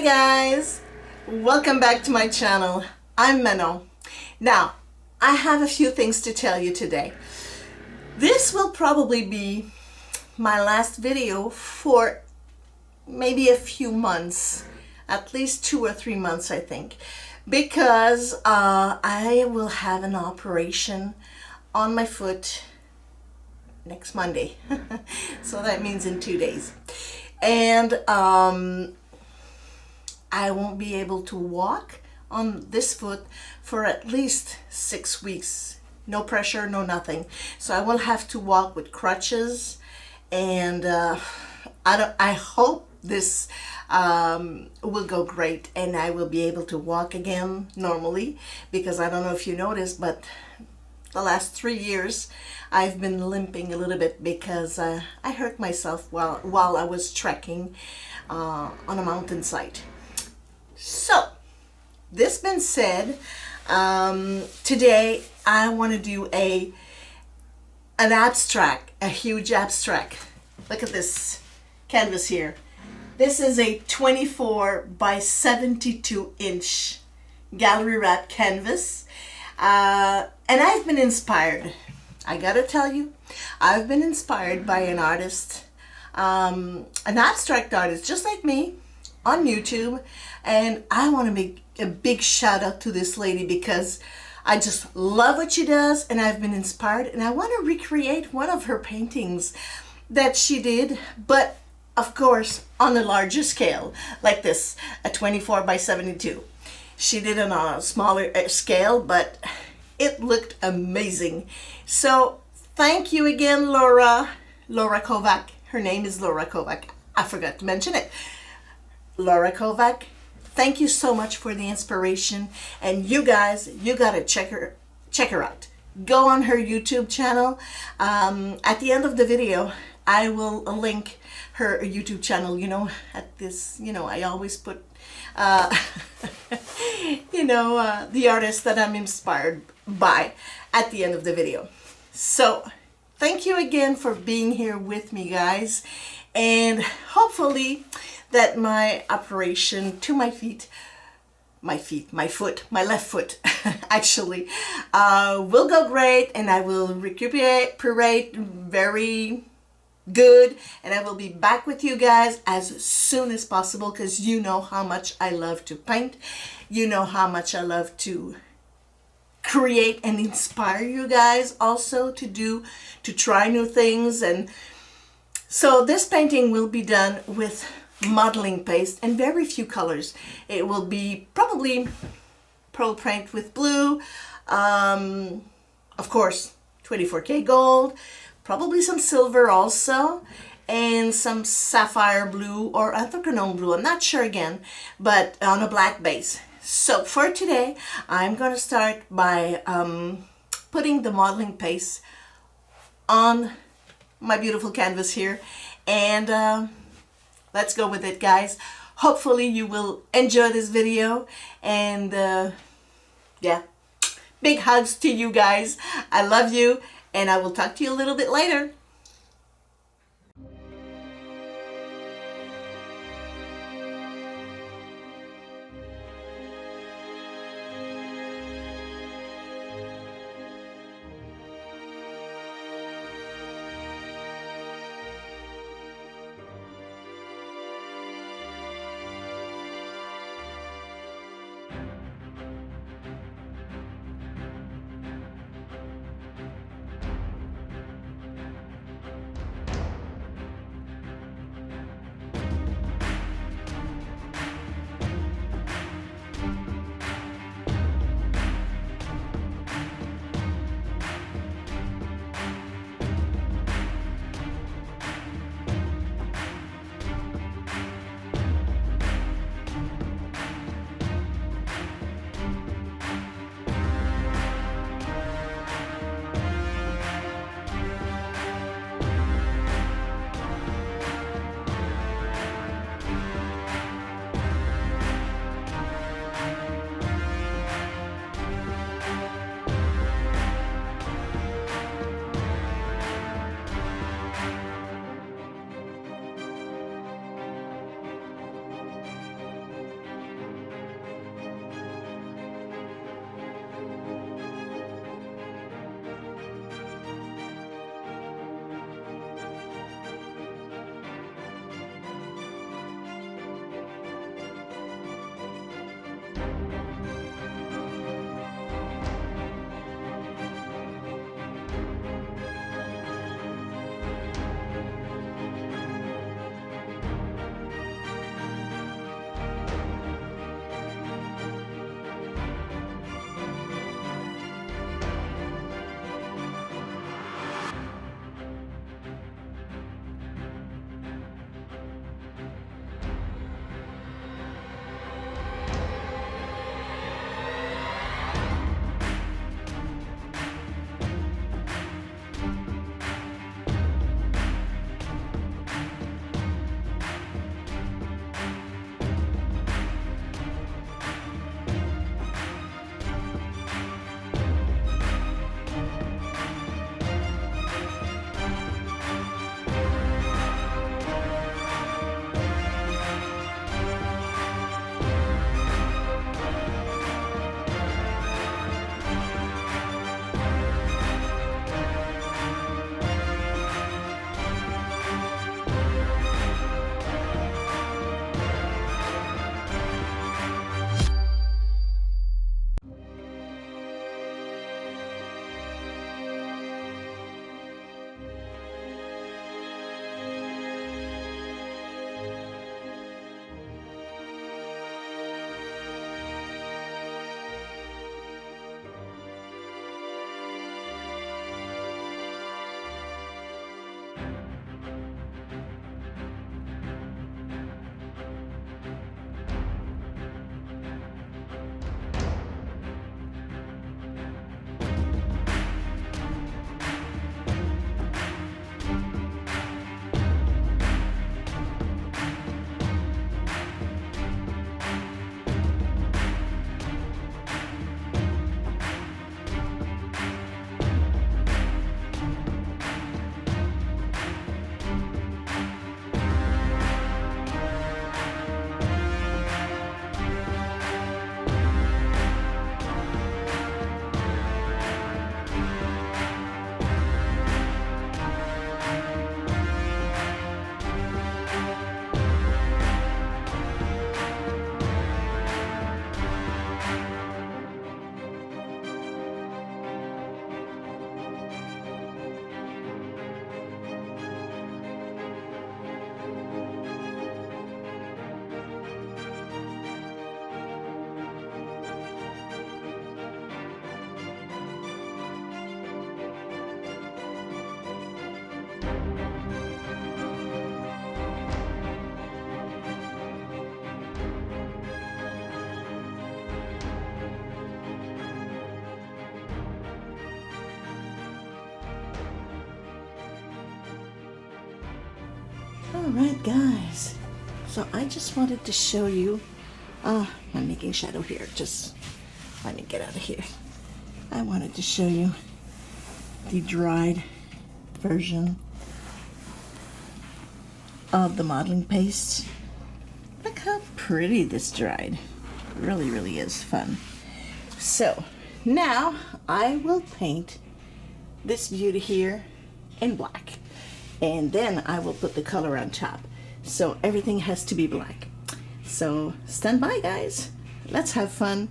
guys, welcome back to my channel. I'm Manon. Now, I have a few things to tell you today. This will probably be my last video for maybe a few months, at least 2 or 3 months I think, because I will have an operation on my foot next Monday. So that means in 2 days. And I won't be able to walk on this foot for at least 6 weeks. No pressure, no nothing. So I will have to walk with crutches, and I hope this will go great and I will be able to walk again normally, because I don't know if you noticed, but the last 3 years I've been limping a little bit because I hurt myself while I was trekking on a mountainside. So, this being said, today I want to do an abstract, a huge abstract. Look at this canvas here. This is a 24 by 72 inch gallery wrap canvas, and I've been inspired. I gotta tell you, I've been inspired by an artist, an abstract artist just like me, on YouTube, and I want to make a big shout out to this lady because I just love what she does, and I've been inspired, and I want to recreate one of her paintings that she did, but of course on a larger scale, like this, a 24 by 72. She did it on a smaller scale, but it looked amazing. So thank you again, Lora Kovach. Her name is Lora Kovach. I forgot to mention it. Lora Kovach, thank you so much for the inspiration, and you guys, you gotta check her out. Go on her YouTube channel. At the end of the video I will link her YouTube channel. You know, at this, you know, I always put you know, the artist that I'm inspired by at the end of the video. So thank you again for being here with me, guys, and hopefully that my operation to my left foot actually will go great, and I will recuperate very good, and I will be back with you guys as soon as possible, because you know how much I love to paint. You know how much I love to create and inspire you guys also to try new things. And so this painting will be done with modeling paste and very few colors. It will be probably pearl paint with blue, of course 24K gold, probably some silver also, and some sapphire blue or anthracone blue. I'm not sure again, but on a black base. So for today I'm going to start by putting the modeling paste on my beautiful canvas here, and let's go with it, guys. Hopefully you will enjoy this video, and yeah, big hugs to you guys. I love you, and I will talk to you a little bit later. Alright guys, so I just wanted to show you, I'm making shadow here, just let me get out of here. I wanted to show you the dried version of the modeling paste. Look how pretty this dried. It really, really is fun. So now I will paint this beauty here in black. And then I will put the color on top. So everything has to be black. So stand by guys. Let's have fun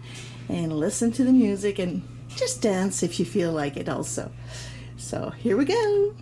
and listen to the music and just dance if you feel like it also. So here we go.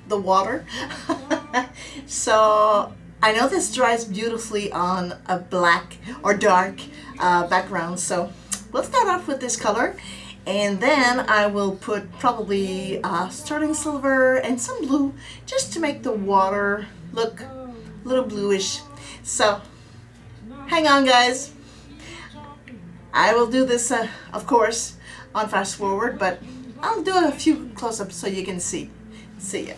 The water. So I know this dries beautifully on a black or dark background, so we'll start off with this color and then I will put probably sterling silver and some blue just to make the water look a little bluish. So hang on guys, I will do this of course on fast forward, but I'll do a few close-ups so you can see it.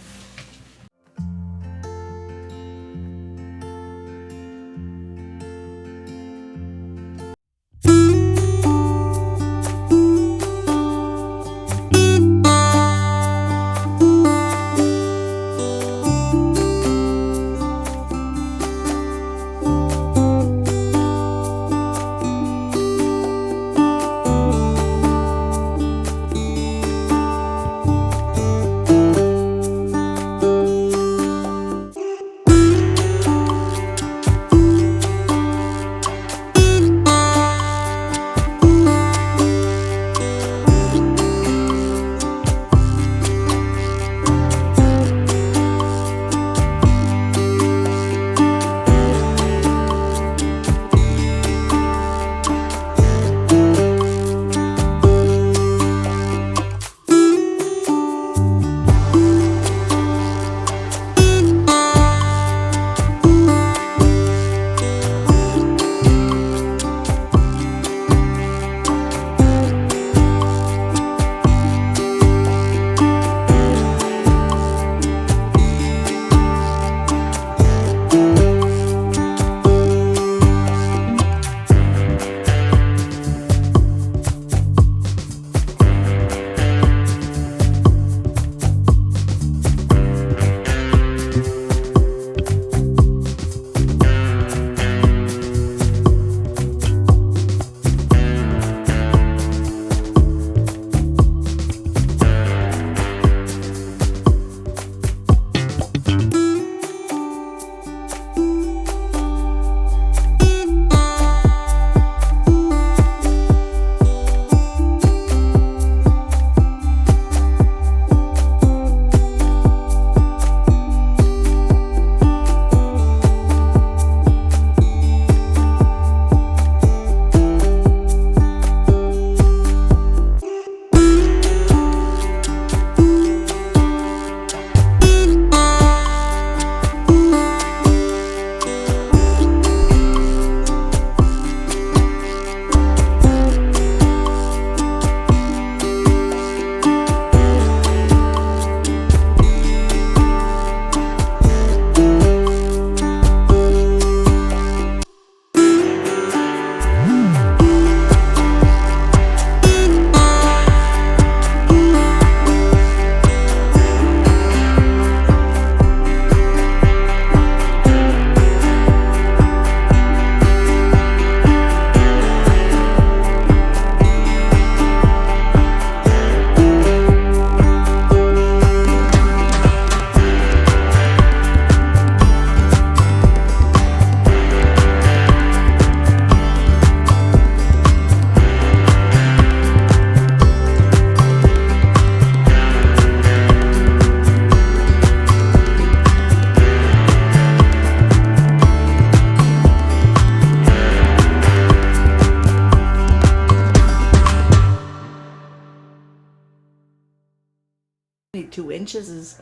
2 inches is,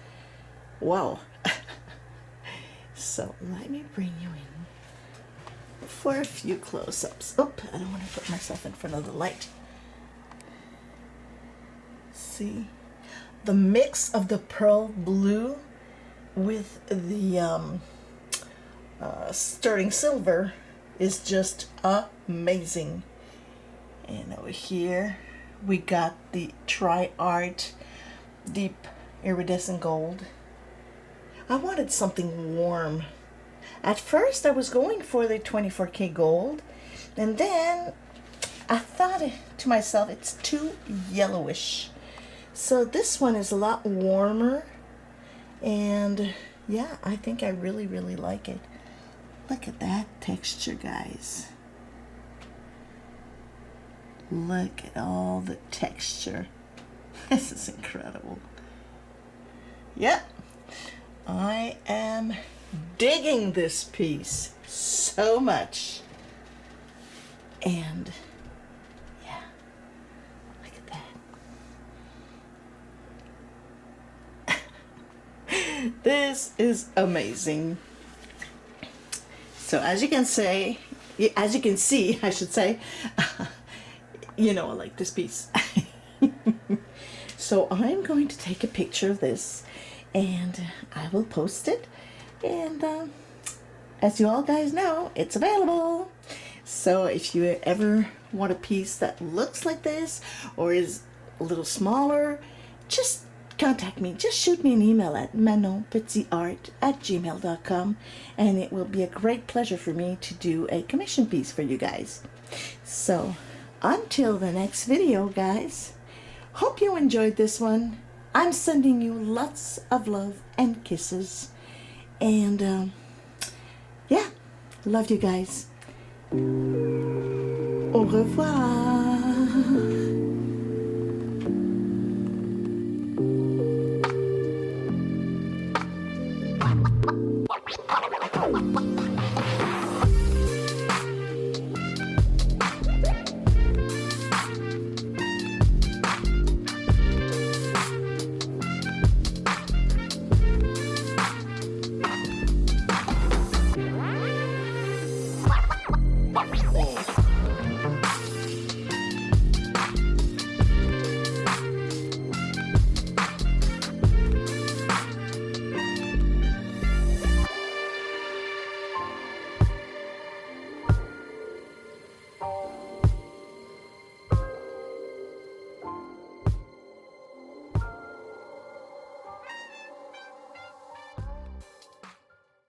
wow. So let me bring you in for a few close-ups. Oh, I don't want to put myself in front of the light. See the mix of the pearl blue with the sterling silver is just amazing. And over here we got the DecoArt deep iridescent gold. I wanted something warm. At first I was going for the 24K gold, and then I thought to myself, it's too yellowish. So this one is a lot warmer, and yeah, I think I really like it. Look at that texture, guys. Look at all the texture. This is incredible. Yep, I am digging this piece so much. And yeah, look at that. This is amazing. So as you can see, I should say, you know I like this piece. So I'm going to take a picture of this and I will post it. And as you all guys know, it's available. So if you ever want a piece that looks like this or is a little smaller, just contact me. Just shoot me an email at manonpetitart@gmail.com, and it will be a great pleasure for me to do a commission piece for you guys. So until the next video, guys, hope you enjoyed this one. I'm sending you lots of love and kisses. And yeah, love you guys. Au revoir.